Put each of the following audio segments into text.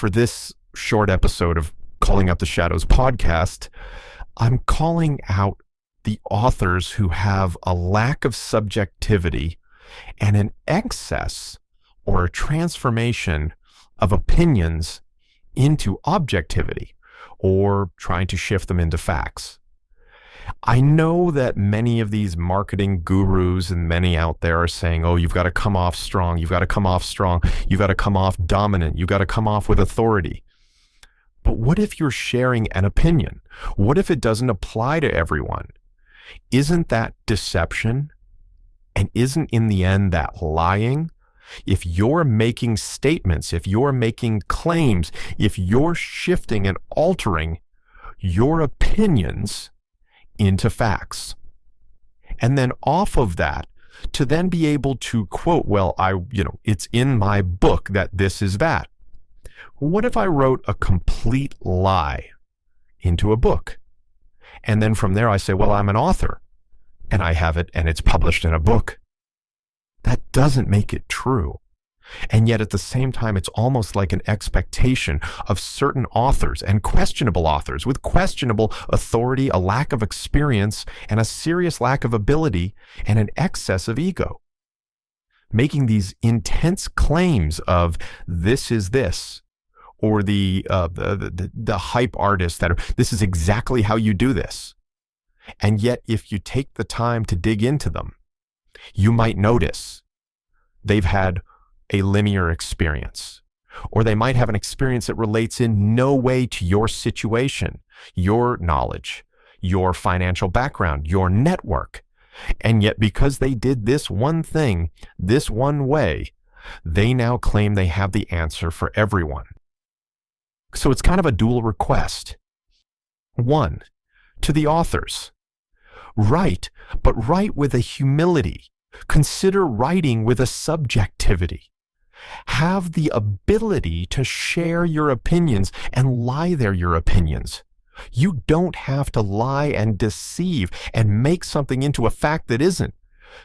for this short episode of Calling Out the Shadows podcast, I'm calling out the authors who have a lack of subjectivity and an excess or a transformation of opinions into objectivity, or trying to shift them into facts. I know that many of these marketing gurus and many out there are saying, oh, you've got to come off strong, you've got to come off strong, you've got to come off dominant, you've got to come off with authority. But what if you're sharing an opinion? What if it doesn't apply to everyone? Isn't that deception? And isn't in the end that lying? If you're making statements, if you're making claims, if you're shifting and altering your opinions into facts, and then off of that, to then be able to quote, well, it's in my book that this is that. What if I wrote a complete lie into a book? And then from there I say, well, I'm an author and I have it and it's published in a book. That doesn't make it true. And yet at the same time, it's almost like an expectation of certain authors and questionable authors with questionable authority, a lack of experience, and a serious lack of ability and an excess of ego, making these intense claims of this is this, or the hype artists that are, this is exactly how you do this. And yet if you take the time to dig into them, you might notice they've had a linear experience, or they might have an experience that relates in no way to your situation, your knowledge, your financial background, your network. And yet because they did this one thing, this one way, they now claim they have the answer for everyone. So it's kind of a dual request. One, to the authors, write, but write with a humility. Consider writing with a subjectivity. Have the ability to share your opinions and lie they're your opinions. You don't have to lie and deceive and make something into a fact that isn't.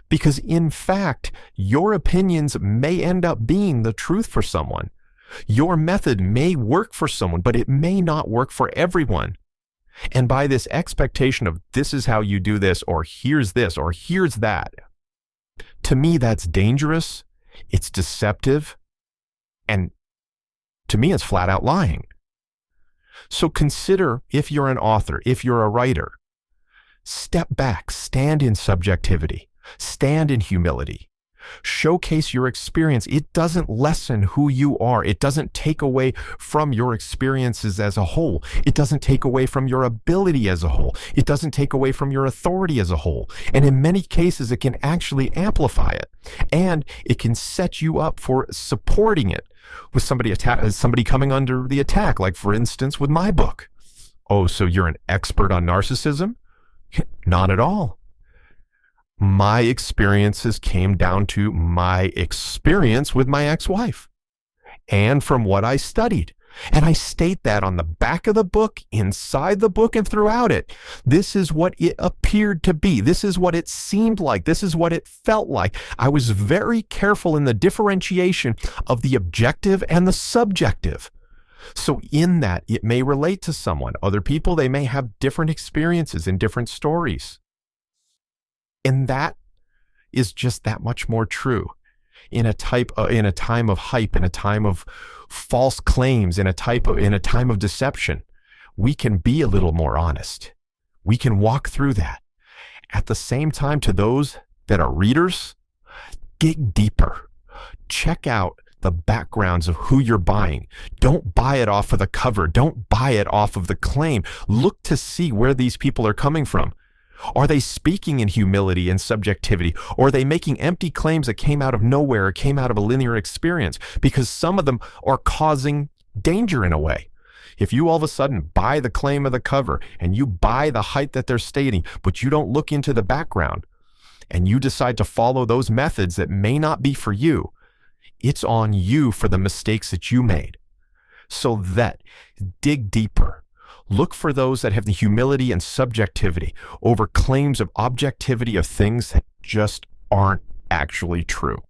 Because in fact, your opinions may end up being the truth for someone. Your method may work for someone, but it may not work for everyone. And by this expectation of this is how you do this, or here's this, or here's that, to me, that's dangerous. It's deceptive. And to me, it's flat out lying. So consider, if you're an author, if you're a writer, step back, stand in subjectivity, stand in humility, showcase your experience. It doesn't lessen who you are. It doesn't take away from your experiences as a whole. It doesn't take away from your ability as a whole. It doesn't take away from your authority as a whole. And in many cases, it can actually amplify it. And it can set you up for supporting it with somebody coming under the attack, like for instance with my book. Oh, so you're an expert on narcissism? Not at all. My experiences came down to my experience with my ex-wife and from what I studied. And I state that on the back of the book, inside the book, and throughout it. This is what it appeared to be. This is what it seemed like. This is what it felt like. I was very careful in the differentiation of the objective and the subjective. So in that, it may relate to someone. Other people, they may have different experiences and different stories. And that is just that much more true in a time of hype, in a time of false claims, in a time of deception. We can be a little more honest. We can walk through that. At the same time, to those that are readers, dig deeper. Check out the backgrounds of who you're buying. Don't buy it off of the cover. Don't buy it off of the claim. Look to see where these people are coming from. Are they speaking in humility and subjectivity? Or are they making empty claims that came out of nowhere or came out of a linear experience? Because some of them are causing danger in a way. If you all of a sudden buy the claim of the cover and you buy the height that they're stating, but you don't look into the background and you decide to follow those methods that may not be for you, it's on you for the mistakes that you made. So that, dig deeper. Look for those that have the humility and subjectivity over claims of objectivity of things that just aren't actually true.